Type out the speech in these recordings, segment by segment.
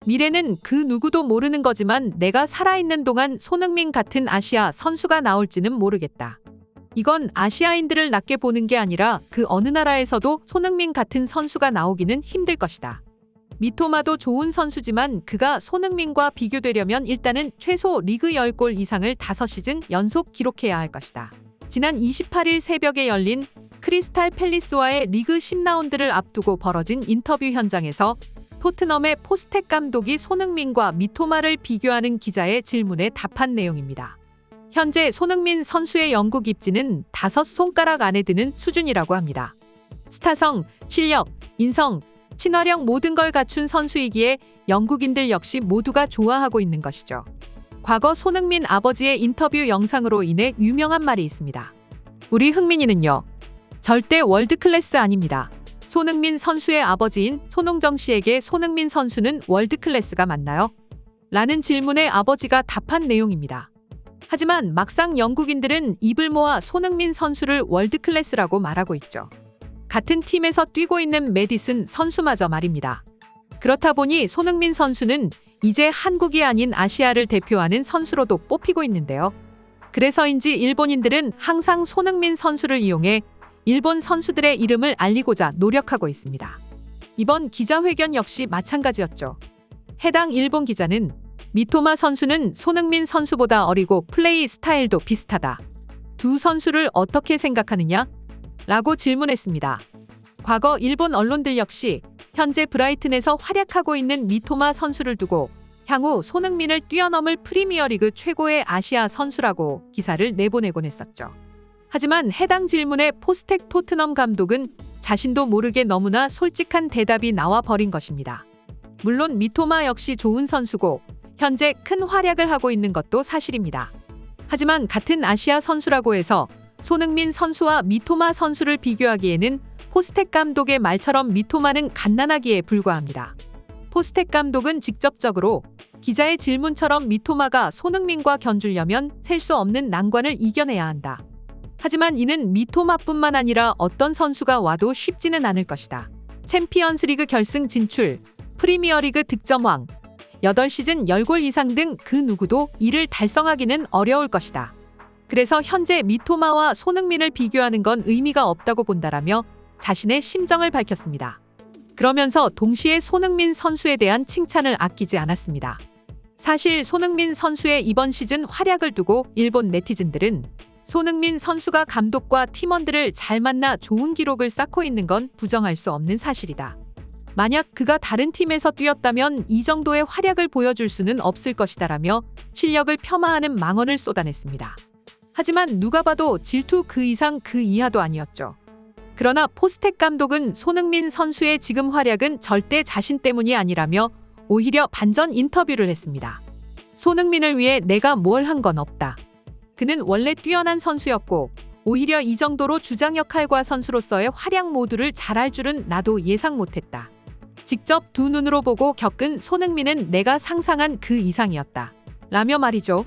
미래는 그 누구도 모르는 거지만 내가 살아있는 동안 손흥민 같은 아시아 선수가 나올지는 모르겠다. 이건 아시아인들을 낮게 보는 게 아니라 그 어느 나라에서도 손흥민 같은 선수가 나오기는 힘들 것이다. 미토마도 좋은 선수지만 그가 손흥민과 비교되려면 일단은 최소 리그 10골 이상을 5시즌 연속 기록해야 할 것이다. 지난 28일 새벽에 열린 크리스탈 팰리스와의 리그 10라운드를 앞두고 벌어진 인터뷰 현장에서 토트넘의 포스텍 감독이 손흥민과 미토마를 비교하는 기자의 질문에 답한 내용입니다. 현재 손흥민 선수의 영국 입지는 5손가락 안에 드는 수준이라고 합니다. 스타성, 실력, 인성, 친화력 모든 걸 갖춘 선수이기에 영국인들 역시 모두가 좋아하고 있는 것이죠. 과거 손흥민 아버지의 인터뷰 영상으로 인해 유명한 말이 있습니다. 우리 흥민이는요, 절대 월드클래스 아닙니다. 손흥민 선수의 아버지인 손흥정 씨에게 손흥민 선수는 월드클래스가 맞나요? 라는 질문에 아버지가 답한 내용입니다. 하지만 막상 영국인들은 입을 모아 손흥민 선수를 월드클래스라고 말하고 있죠. 같은 팀에서 뛰고 있는 메디슨 선수마저 말입니다. 그렇다 보니 손흥민 선수는 이제 한국이 아닌 아시아를 대표하는 선수로도 뽑히고 있는데요. 그래서인지 일본인들은 항상 손흥민 선수를 이용해 일본 선수들의 이름을 알리고자 노력하고 있습니다. 이번 기자회견 역시 마찬가지였죠. 해당 일본 기자는 미토마 선수는 손흥민 선수보다 어리고 플레이 스타일도 비슷하다. 두 선수를 어떻게 생각하느냐? 라고 질문했습니다. 과거 일본 언론들 역시 현재 브라이튼에서 활약하고 있는 미토마 선수를 두고 향후 손흥민을 뛰어넘을 프리미어리그 최고의 아시아 선수라고 기사를 내보내곤 했었죠. 하지만 해당 질문에 포스텍 토트넘 감독은 자신도 모르게 너무나 솔직한 대답이 나와 버린 것입니다. 물론 미토마 역시 좋은 선수고 현재 큰 활약을 하고 있는 것도 사실입니다. 하지만 같은 아시아 선수라고 해서 손흥민 선수와 미토마 선수를 비교하기에는 포스텍 감독의 말처럼 미토마는 갓난아기에 불과합니다. 포스텍 감독은 직접적으로 기자의 질문처럼 미토마가 손흥민과 견주려면 셀 수 없는 난관을 이겨내야 한다. 하지만 이는 미토마뿐만 아니라 어떤 선수가 와도 쉽지는 않을 것이다. 챔피언스리그 결승 진출, 프리미어리그 득점왕, 8시즌 10골 이상 등 그 누구도 이를 달성하기는 어려울 것이다. 그래서 현재 미토마와 손흥민을 비교하는 건 의미가 없다고 본다라며 자신의 심정을 밝혔습니다. 그러면서 동시에 손흥민 선수에 대한 칭찬을 아끼지 않았습니다. 사실 손흥민 선수의 이번 시즌 활약을 두고 일본 네티즌들은 손흥민 선수가 감독과 팀원들을 잘 만나 좋은 기록을 쌓고 있는 건 부정할 수 없는 사실이다. 만약 그가 다른 팀에서 뛰었다면 이 정도의 활약을 보여줄 수는 없을 것이다라며 실력을 폄하하는 망언을 쏟아냈습니다. 하지만 누가 봐도 질투 그 이상 그 이하도 아니었죠. 그러나 포스텍 감독은 손흥민 선수의 지금 활약은 절대 자신 때문이 아니라며 오히려 반전 인터뷰를 했습니다. 손흥민을 위해 내가 뭘 한 건 없다. 그는 원래 뛰어난 선수였고 오히려 이 정도로 주장 역할과 선수로서의 활약 모두를 잘할 줄은 나도 예상 못했다. 직접 두 눈으로 보고 겪은 손흥민은 내가 상상한 그 이상이었다. 라며 말이죠.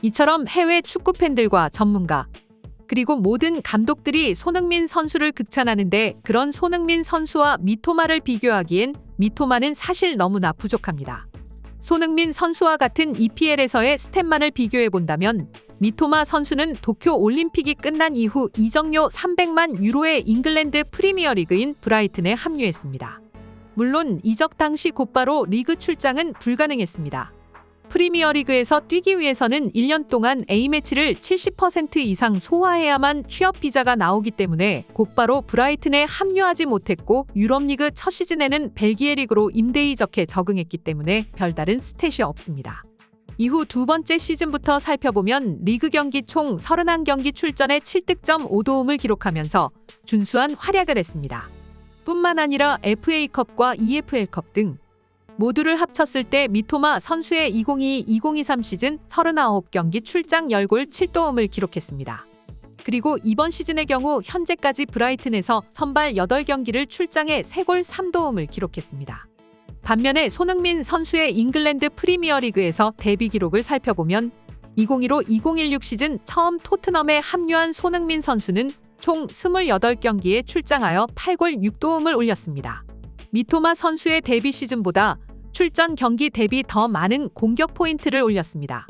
이처럼 해외 축구 팬들과 전문가 그리고 모든 감독들이 손흥민 선수를 극찬하는데 그런 손흥민 선수와 미토마를 비교하기엔 미토마는 사실 너무나 부족합니다. 손흥민 선수와 같은 EPL에서의 스탯만을 비교해본다면 미토마 선수는 도쿄 올림픽이 끝난 이후 이적료 300만 유로의 잉글랜드 프리미어리그인 브라이튼에 합류했습니다. 물론 이적 당시 곧바로 리그 출장은 불가능했습니다. 프리미어리그에서 뛰기 위해서는 1년 동안 A매치를 70% 이상 소화해야만 취업 비자가 나오기 때문에 곧바로 브라이튼에 합류하지 못했고 유럽리그 첫 시즌에는 벨기에 리그로 임대 이적해 적응했기 때문에 별다른 스탯이 없습니다. 이후 두 번째 시즌부터 살펴보면 리그 경기 총 31경기 출전에 7득점 5도움을 기록하면서 준수한 활약을 했습니다. 뿐만 아니라 FA컵과 EFL컵 등 모두를 합쳤을 때 미토마 선수의 2022-2023 시즌 39경기 출장 10골 7도움을 기록했습니다. 그리고 이번 시즌의 경우 현재까지 브라이튼에서 선발 8경기를 출장해 3골 3도움을 기록했습니다. 반면에 손흥민 선수의 잉글랜드 프리미어리그에서 데뷔 기록을 살펴보면 2015-2016 시즌 처음 토트넘에 합류한 손흥민 선수는 총 28경기에 출장하여 8골 6도움을 올렸습니다. 미토마 선수의 데뷔 시즌보다 출전 경기 대비 더 많은 공격 포인트를 올렸습니다.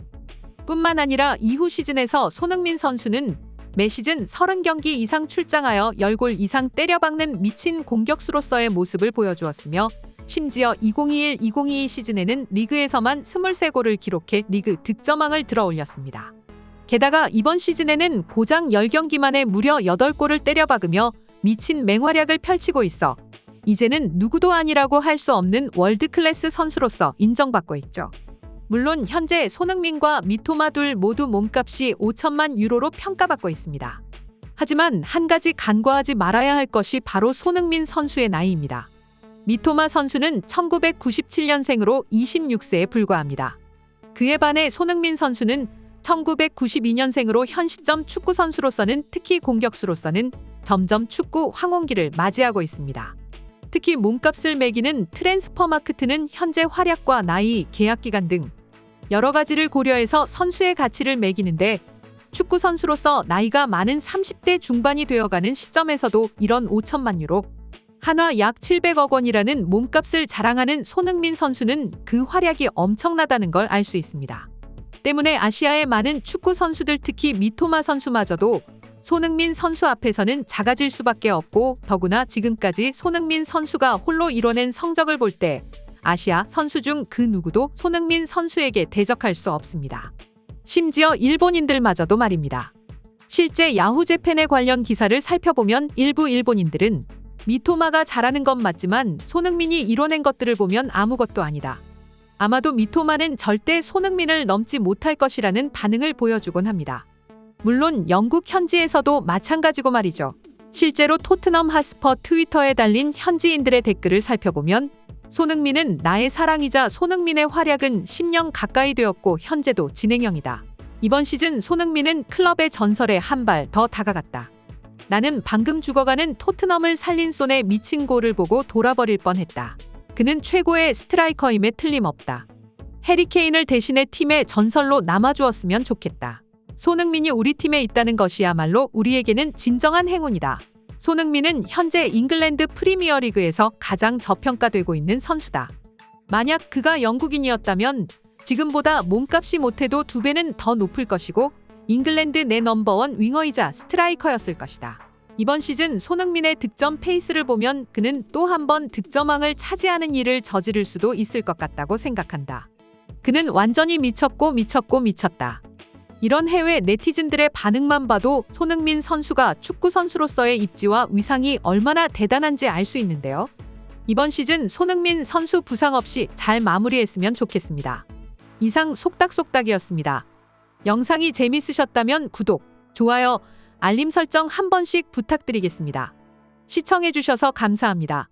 뿐만 아니라 이후 시즌에서 손흥민 선수는 매 시즌 30경기 이상 출장하여 10골 이상 때려박는 미친 공격수로서의 모습을 보여주었으며 심지어 2021-2022 시즌에는 리그에서만 23골을 기록해 리그 득점왕을 들어올렸습니다. 게다가 이번 시즌에는 고장 10경기 만에 무려 8골을 때려박으며 미친 맹활약을 펼치고 있어 이제는 누구도 아니라고 할 수 없는 월드클래스 선수로서 인정받고 있죠. 물론 현재 손흥민과 미토마 둘 모두 몸값이 5천만 유로로 평가받고 있습니다. 하지만 한 가지 간과하지 말아야 할 것이 바로 손흥민 선수의 나이입니다. 미토마 선수는 1997년생으로 26세에 불과합니다. 그에 반해 손흥민 선수는 1992년생으로 현 시점 축구 선수로서는 특히 공격수로서는 점점 축구 황혼기를 맞이하고 있습니다. 특히 몸값을 매기는 트랜스퍼마크트는 현재 활약과 나이, 계약 기간 등 여러 가지를 고려해서 선수의 가치를 매기는데 축구 선수로서 나이가 많은 30대 중반이 되어가는 시점에서도 이런 5천만 유로, 한화 약 700억 원이라는 몸값을 자랑하는 손흥민 선수는 그 활약이 엄청나다는 걸 알 수 있습니다. 때문에 아시아의 많은 축구 선수들 특히 미토마 선수마저도 손흥민 선수 앞에서는 작아질 수밖에 없고 더구나 지금까지 손흥민 선수가 홀로 이뤄낸 성적을 볼 때 아시아 선수 중 그 누구도 손흥민 선수에게 대적할 수 없습니다. 심지어 일본인들마저도 말입니다. 실제 야후재팬의 관련 기사를 살펴보면 일부 일본인들은 미토마가 잘하는 건 맞지만 손흥민이 이뤄낸 것들을 보면 아무것도 아니다. 아마도 미토마는 절대 손흥민을 넘지 못할 것이라는 반응을 보여주곤 합니다. 물론 영국 현지에서도 마찬가지고 말이죠. 실제로 토트넘 핫스퍼 트위터에 달린 현지인들의 댓글을 살펴보면 손흥민은 나의 사랑이자 손흥민의 활약은 10년 가까이 되었고 현재도 진행형이다. 이번 시즌 손흥민은 클럽의 전설에 한 발 더 다가갔다. 나는 방금 죽어가는 토트넘을 살린 손의 미친 골을 보고 돌아버릴 뻔했다. 그는 최고의 스트라이커임에 틀림없다. 해리 케인을 대신해 팀의 전설로 남아주었으면 좋겠다. 손흥민이 우리 팀에 있다는 것이야말로 우리에게는 진정한 행운이다. 손흥민은 현재 잉글랜드 프리미어리그에서 가장 저평가되고 있는 선수다. 만약 그가 영국인이었다면 지금보다 몸값이 못해도 2배는 더 높을 것이고 잉글랜드 내 넘버원 윙어이자 스트라이커였을 것이다. 이번 시즌 손흥민의 득점 페이스를 보면 그는 또 한 번 득점왕을 차지하는 일을 저지를 수도 있을 것 같다고 생각한다. 그는 완전히 미쳤다. 이런 해외 네티즌들의 반응만 봐도 손흥민 선수가 축구 선수로서의 입지와 위상이 얼마나 대단한지 알 수 있는데요. 이번 시즌 손흥민 선수 부상 없이 잘 마무리했으면 좋겠습니다. 이상 속닥속닥이었습니다. 영상이 재밌으셨다면 구독, 좋아요, 알림 설정 한 번씩 부탁드리겠습니다. 시청해주셔서 감사합니다.